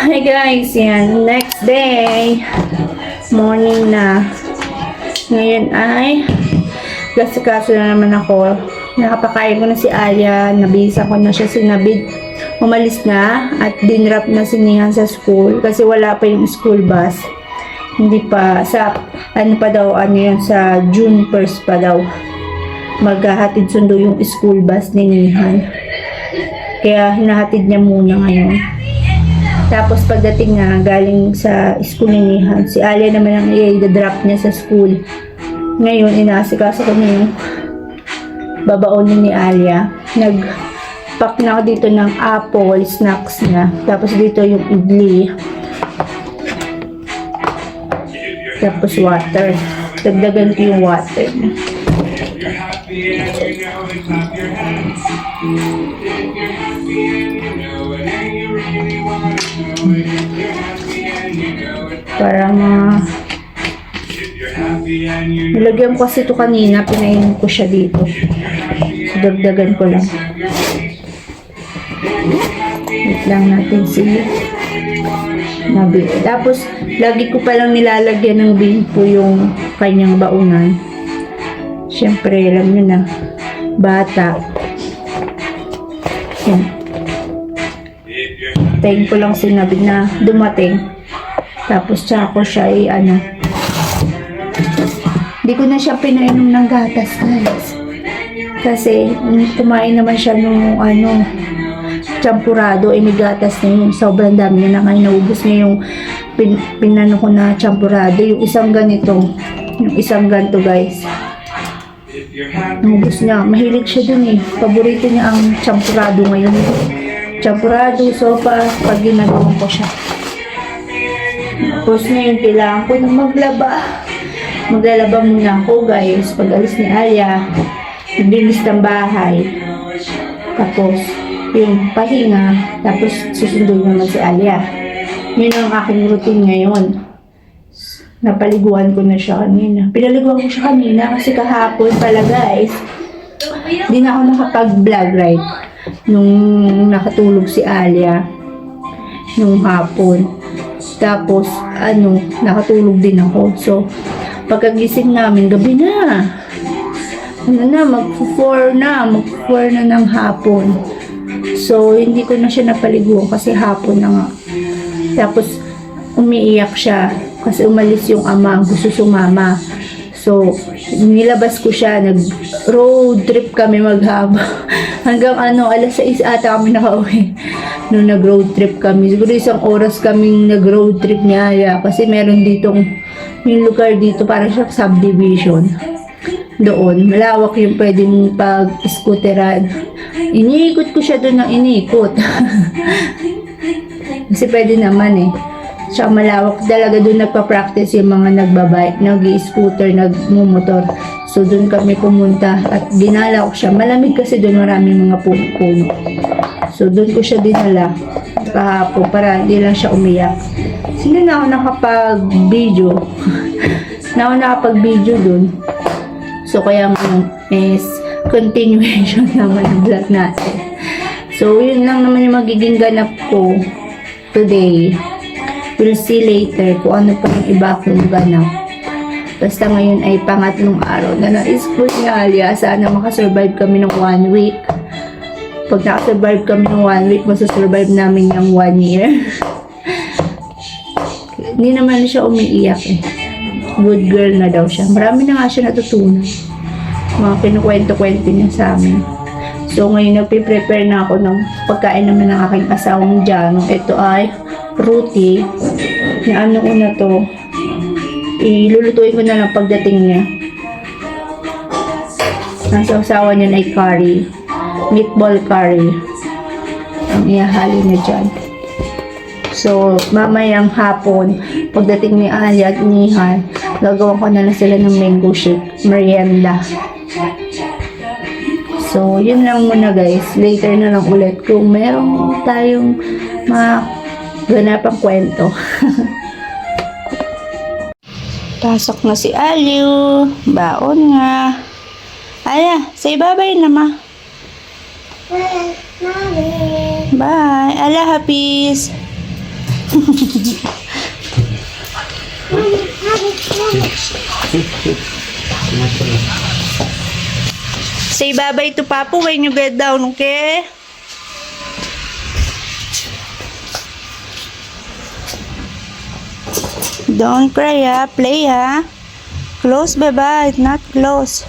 Hi guys, yan. Next day. Morning na. Ngayon ay gasikaso na naman ako. Nakapakain ko na si Aya. Nabisa ko na siya sinabid. Umalis na at dinrap na si Nihan sa school kasi wala pa yung school bus. Hindi pa. Sa ano pa daw, ano yun, sa June 1st pa daw. Maghahatid sundo yung school bus ni Nihan. Kaya hinahatid niya muna ngayon. Tapos pagdating na galing sa school ni Nihan, si Alia naman ang i-drop niya sa school. Ngayon, inaasikaso ko na yung babaonin ni Alia. Nag-pack na ako dito ng apple, snacks niya. Tapos dito yung idli. Tapos water. Dagdagan ko yung water niya. Para nilagyan ko kasi ito kanina, pinainom ko siya dito. So, dagdagan ko lang. Wait lang natin si Nabi. Tapos, lagi ko palang nilalagyan ng bimpo yung kanyang baunan. Siyempre, alam nyo na, bata. Yan. Tayin ko lang sinabi na dumating. Tapos, tsaka ko siya hindi ko na siya pinainom ng gatas, guys. Kasi, kumain naman siya nung, champurado, may gatas na yun. Sobrang dami niya na ngayon. Naubos niya yung pinano ko na champurado. Yung isang ganito. Yung isang ganito, guys. Naubos niya. Mahilig siya dun eh. Paborito niya ang champurado ngayon. Champurado, sopa, pag ginagawa ko siya. Tapos ngayon, kailangan ko na maglaba. Maglalaba muna ako, guys. Pag alis ni Alia, naglinis ng bahay. Tapos, yung pahinga. Tapos, susunduin naman si Alia. Yun ang aking routine ngayon. Napaliguan ko na siya kanina. Pinaliguan ko siya kanina kasi kahapon pala, guys. Hindi na ako nakapag-vlog, right? Nung nakatulog si Alia. Nung hapon. Tapos, nakatulog din ako. So, pagkagising namin, gabi na. Mag-4 na ng hapon. So, hindi ko na siya napaliguan kasi hapon na nga. Tapos, umiiyak siya kasi umalis yung ama, gusto sumama. So, nilabas ko siya, nag-road trip kami maghaba. Hanggang alas 6 ata kami nakauwi. Nung nag-road trip kami. Siguro isang oras kaming nag-road trip ni Aya. Kasi meron ditong, yung lugar dito, parang siya subdivision. Doon, malawak yung pwedeng pag-scooteran. Iniikot ko siya doon ng iniikot. Kasi pwede naman eh. Tsaka malawak talaga doon nagpa-practice yung mga nagbabike, nag-i-scooter, nagmumotor. So doon kami pumunta at dinala ko siya. Malamig kasi doon, maraming mga puno. So doon ko siya dinala kahapon para hindi lang siya umiyak. Hindi na ako nakapag-video. nakapag-video doon. So kaya is continuation naman ng vlog natin. So yun lang naman yung magiging ganap ko today. We'll see later kung ano pa yung iba kong ganap. Basta ngayon ay pangatlong araw na na-school ni Alia. Sana makasurvive kami ng 1 week. Pag nakasurvive kami ng 1 week, masusurvive namin yung 1 year. Hindi naman siya umiiyak eh. Good girl na daw siya. Marami na nga siya natutunan. Mga kinukwento-kwento niya sa amin. So ngayon nagpe-prepare na ako ng pagkain naman ng aking asawang Jano. Ito ay roti. Na ko na to. Ilulutuin ko na lang pagdating niya. Ang sausawan niya ay curry. Meatball curry. Ang ihahali na dyan. So, mamayang hapon, pagdating ni Alia at Nihan, gagawa ko na lang sila ng mango shake, merienda. So, yun lang muna guys. Later na lang ulit kung meron tayong mga ganapang kwento. Pasok na si Aliu. Baon nga. Aya, say bye-bye na ma. Bye. Ala, happy. Say bye-bye to Papu when you get down, okay? Don't cry, ha? Play, ha? Close, bye-bye. Not close.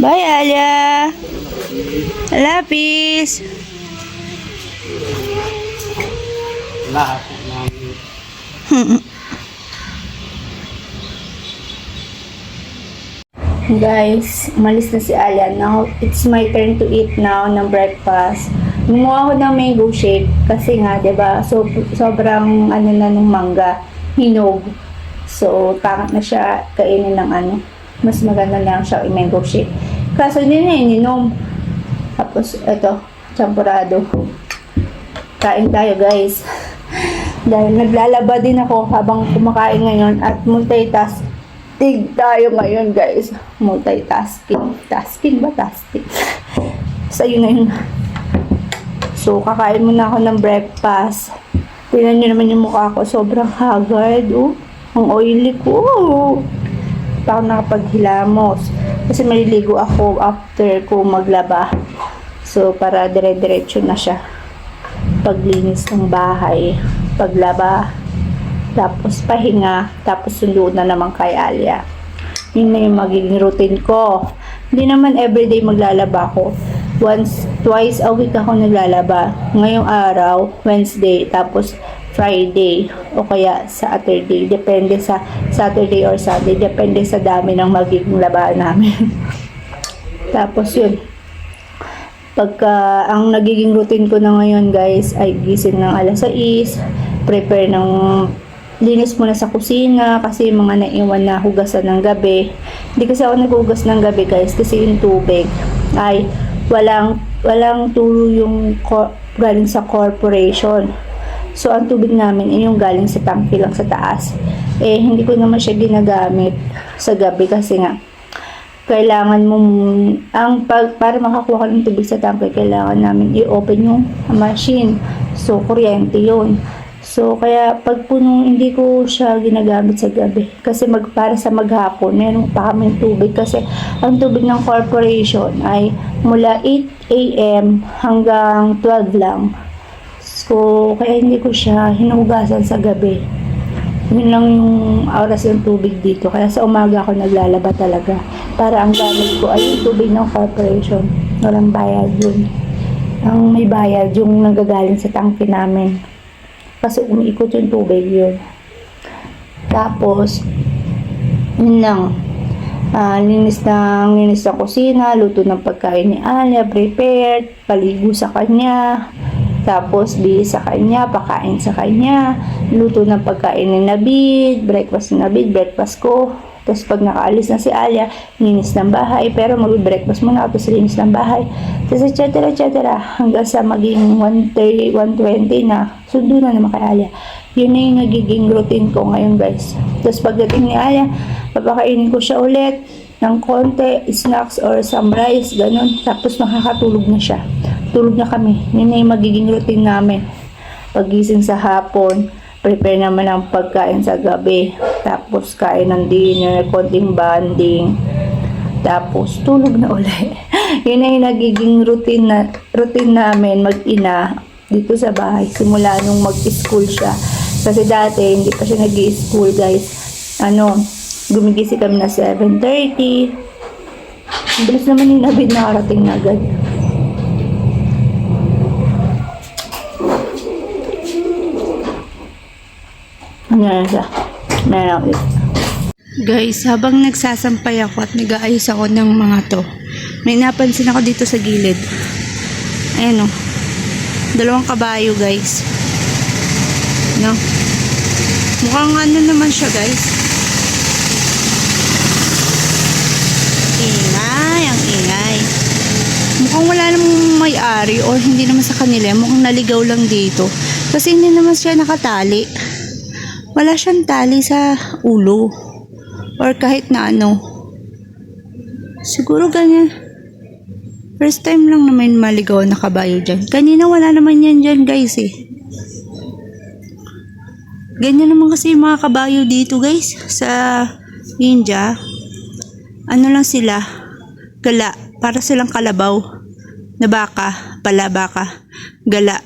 Bye, Alia. Lapis. Guys, umalis na si Alia. Now, it's my turn to eat now ng breakfast. Gumawa ako ng mango shake kasi nga, 'di ba? So sobrang ano na nung mangga, hinog. So, pangit na siya kainin ng ano. Mas maganda lang siya i-mango shake. Kaso hindi na ininom. Tapos, eto, champurado. Kain tayo, guys. Dahil naglalaba din ako habang kumakain ngayon at multitasking tayo ngayon, guys. Multitasking. Tasking ba? Tasking. So, yun na yun. So, kakain muna ako ng breakfast. Tingnan nyo naman yung mukha ko. Sobrang haggard. Oh, ang oily ko. Hindi pa ako nakapaghilamos. Kasi maliligo ako after ko maglaba. So, para dire-diretso na siya. Paglinis ng bahay. Paglaba. Tapos pahinga. Tapos sundo na naman kay Alia. Yun na yung magiging routine ko. Hindi naman everyday maglalaba ko. Twice a week ako naglalaba. Ngayong araw, Wednesday, tapos Friday, o kaya Saturday. Depende sa Saturday or Sunday. Depende sa dami ng magiging labaan namin. Tapos yun. Pagka, ang nagiging routine ko na ngayon, guys, ay gising ng alas 6, prepare ng linis muna sa kusina kasi yung mga naiwan na hugasan ng gabi. Hindi kasi ako naghugas ng gabi, guys, kasi yung tubig ay walang tulo yung galing sa corporation. So, ang tubig namin ay yung galing sa tangke lang sa taas. Eh, hindi ko naman siya ginagamit sa gabi kasi nga, kailangan mo, para makakuha ka ng tubig sa tangke, kailangan namin i-open yung machine. So, kuryente yun. So, kaya pag puno, hindi ko siya ginagamit sa gabi. Kasi para sa maghapon, meron pa kami tubig. Kasi ang tubig ng corporation ay mula 8 a.m. hanggang 12 lang. So, kaya hindi ko siya hinugasan sa gabi. Yun lang yung oras ng tubig dito. Kaya sa umaga ako naglalaba talaga. Para ang gamit ko ay yung tubig ng corporation. Walang bayad yun. Ang may bayad yung nagagaling sa tangke namin. Kasi umiikot yung tubig yun. Tapos, yun lang. Linis sa kusina, luto ng pagkain ni Alia, prepared, paligo sa kanya, tapos bihis sa kanya, pakain sa kanya, luto ng pagkain ni Navid, breakfast ni Navid, breakfast ko. Tapos pag nakaalis na si Alia, linis ng bahay, pero mag-breakfast muna, tapos linis ng bahay. Tapos etc. Hanggang sa maging 1:30, 1:20 na, sundo na naman kay Alia. Yun na yung nagiging routine ko ngayon, guys. Tapos pagdating ni Alia, papakainin ko siya ulit ng konti, snacks or some rice, ganun. Tapos makakatulog na siya. Tulog na kami. Yun na yung magiging routine namin. Pagising sa hapon, prepare naman ang pagkain sa gabi. Tapos kain ng dinner, konting bonding. Tapos tulog na ulit. Yun na yung nagiging routine namin mag-ina dito sa bahay. Simula nung mag-school siya. Kasi dati hindi pa siya nag-i-school, guys. Gumigising kami na 7:30. Ang bilis naman yung Navid nakarating na agad. Guys, habang nagsasampay ako at nag-aayos ako ng mga to, may napansin ako dito sa gilid. Ayan o. 2 kabayo, guys. No? Mukhang ano naman siya, guys. Ingay, ang ingay. Mukhang wala namang may-ari or hindi naman sa kanila. Mukhang naligaw lang dito. Kasi hindi naman siya nakatali. Wala siyang tali sa ulo. Or kahit na ano. Siguro ganyan. First time lang naman maligaw na kabayo dyan. Kanina wala naman yan dyan guys eh. Ganyan naman kasi yung mga kabayo dito guys. Sa India. Ano lang sila. Gala. Para silang kalabaw. Na baka. Palabaka. Gala.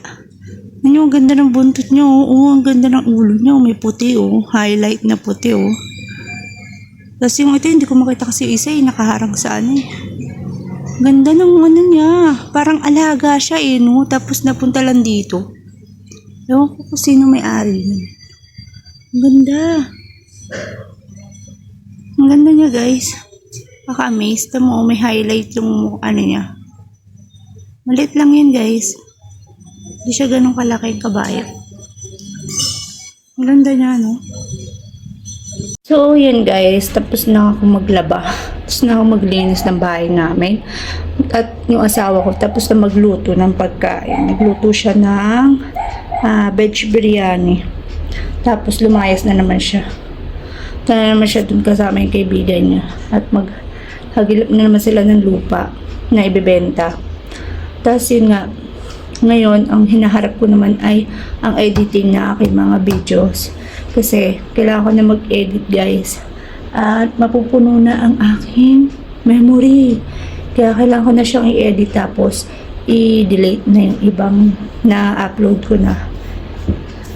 Ano, ang ganda ng buntot nyo. Oo, ang ganda ng ulo nyo. May puti oh. Highlight na puti oh. Tapos yung ito, hindi ko makita kasi isa eh. Nakaharang sa ano eh. Ganda ng ano niya. Parang alaga siya eh no. Tapos napunta lang dito. Ewan ko kung sino may-ari nun. Ang ganda. Ang ganda niya guys. Maka-amaze. Tamo, may highlight yung ano niya. Malit lang yun guys. Hindi siya ganun kalaki yung kabayo. Ang ganda niya, no? So, yun guys. Tapos na ako maglaba. Tapos na ako maglinis ng bahay namin. At yung asawa ko, tapos na magluto ng pagkain. Nagluto siya ng veg biryani. Tapos lumayas na naman siya. Ito na naman siya dun kasama yung kaibigan niya. At maghagilap na naman sila ng lupa na ibebenta. Tapos yun nga, ngayon, ang hinaharap ko naman ay ang editing na aking mga videos. Kasi, kailangan ko na mag-edit guys. At mapupuno na ang aking memory. Kaya kailangan ko na siyang i-edit tapos i-delete na yung ibang na-upload ko na.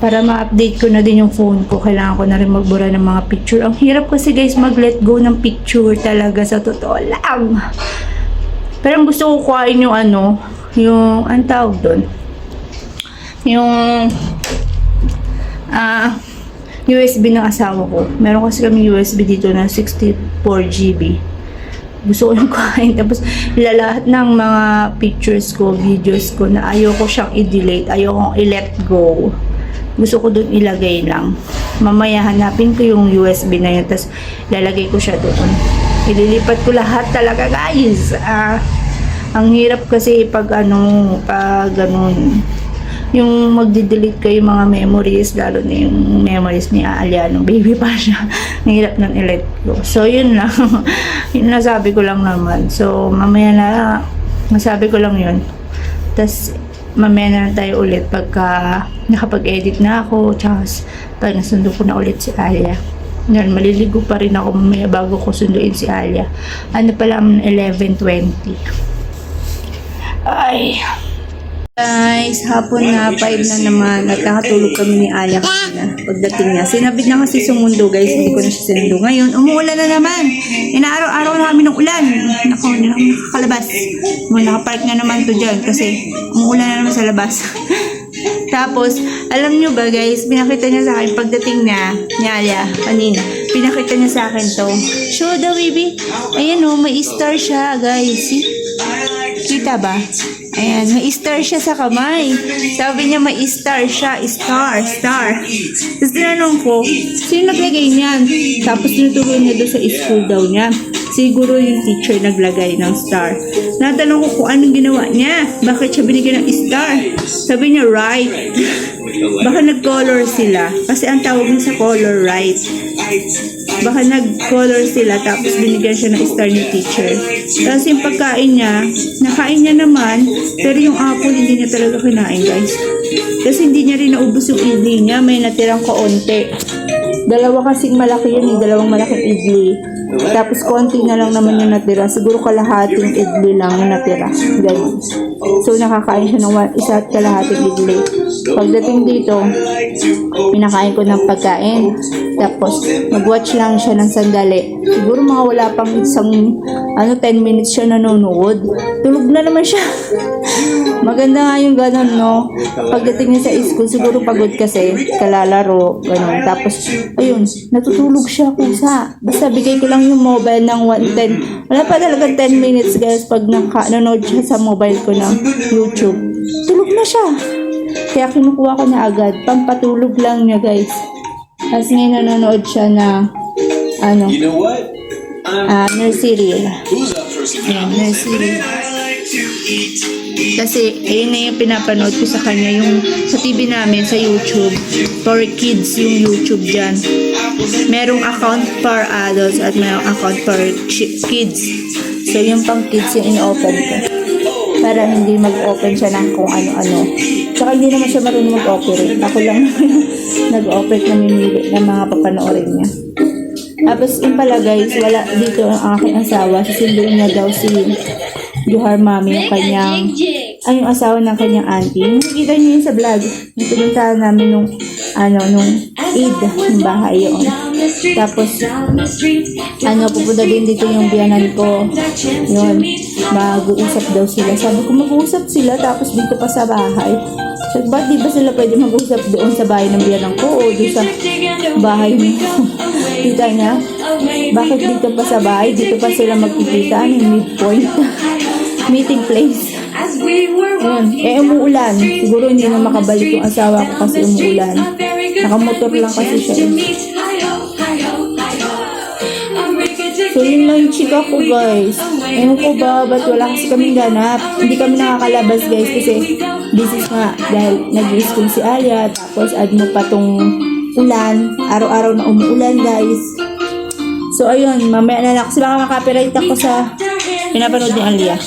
Para ma-update ko na din yung phone ko, kailangan ko na rin magbura ng mga picture. Ang hirap kasi guys mag-let go ng picture talaga sa totoo lang. Pero ang gusto ko kuhain yung ano, yung ang tawag doon yung USB ng asawa ko. Meron kasi kami USB dito na 64GB. Gusto ko yung kuhain. Tapos lahat ng mga pictures ko, videos ko na ayoko siyang i-delete, ayoko i-let go. Gusto ko doon ilagay lang. Mamaya hanapin ko yung USB na yun, tapos lalagay ko siya doon. Ililipat ko lahat talaga guys. Ang hirap kasi pag ganun, yung magde-delete kayo mga memories, lalo na yung memories ni Alia nung baby pa siya. Ang hirap nang i-let go. So yun lang. Yun nasabi ko lang naman. So mamaya na, nasabi ko lang yun. Tapos mamaya na tayo ulit pagka nakapag-edit na ako, tsaka pag nasundo ko na ulit si Alia. Yan, maliligo pa rin ako mamaya bago ko sunduin si Alia. Ano pala, 11:20. Ay, guys, hapon na, 5 na naman. At nakatulog kami ni Alia kanina. Pagdating niya, sinabit na kasi sumundo guys. Hindi ko na siya sinundo. Ngayon, umuulan na naman. Inaaraw-araw namin ng ulan. Naku, hindi na ako nakakalabas. Nakapark na naman to dyan kasi umuulan na naman sa labas. Tapos, alam nyo ba guys, pinakita niya sa akin pagdating na ni Alia kanina. Pinakita niya sa akin to. Show the baby. Ayan o, may star siya guys. See? Kita ba? Ayan, may star siya sa kamay. Sabi niya may star siya. Star. Tapos tinanong ko, sino naglagay niyan? Tapos tinutuloy niya doon sa school daw niya. Siguro yung teacher naglagay ng star. Natanong ko kung anong ginawa niya. Bakit siya binigyan ng star? Sabi niya, right. Baka nag-color sila. Kasi ang tawag niya sa color, right. Baka nag-color sila tapos binigyan siya ng star ni teacher. Tapos yung pagkain niya, nakain niya naman, pero yung apple hindi niya talaga kinain guys. Kasi hindi niya rin naubos yung idli niya, may natirang kaunti. Dalawa kasing malaki yun, dalawang malaking idli. Tapos konti na lang naman yung natira. Siguro kalahating idli lang yung natira. Ganyan. So nakakain siya ng isa at kalahating idli. Pagdating dito, pinakain ko ng pagkain. Tapos nag-watch lang siya ng sandali. Siguro mga wala pang isang 10 minutes siya nanonood. Tulog na naman siya. Maganda nga yung gano'n, no? Pagdating niya sa school, siguro pagod kasi, kalalaro, gano'n. Tapos, ayun, natutulog siya kusa. Basta bigay ko lang yung mobile ng 110. Wala pa talaga 10 minutes, guys, pag nanonood siya sa mobile ko ng YouTube. Tulog na siya. Kaya kinukuha ko na agad. Pampatulog lang niya, guys. Tapos ngayon nanonood siya na, nursery. Ayan, nursery. Kasi ayun na yung pinapanood ko sa kanya, yung sa TV namin, sa YouTube. For kids yung YouTube dyan. Merong account for adults at merong account for kids. So yung pang kids yung in-open ko. Para hindi mag-open siya ng kung ano-ano. Tsaka hindi naman siya marunong mag-operate. Ako lang nag-operate na mimili ng mga papanoorin niya. Tapos yung pala guys, wala dito ang aking asawa. Susunduin niya daw si Johar Mami, yung kanyang, yung asawa ng kanyang auntie. Nakikita niyo yun sa vlog. Yung pinuntahan namin nung Eid, yung bahay yun. Tapos, pupunta din dito yung biyanan ko. Yun, mag-uusap daw sila. Sabi ko, mag-uusap sila, tapos dito pa sa bahay. So, ba't di ba sila pwede mag-usap doon sa bahay ng biyanan ko o doon sa bahay niyo? Kita niya? Bakit dito pa sa bahay? Dito pa sila magkikita? Ano yung midpoint? Meeting place. Ayan. Umuulan. Siguro hindi na makabalik yung asawa ko kasi umuulan. Nakamotor lang kasi siya. So yun lang yung chika ko guys. Ewan ko ba, ba't wala kasi kaming ganap. Hindi kami nakakalabas guys kasi business nga. Dahil nag-i-school si Aya. Tapos add mo pa tong ulan. Araw-araw na umuulan guys. So ayun, mamaya na lang. Kasi baka makapiright ako sa pinapanood ni Alia.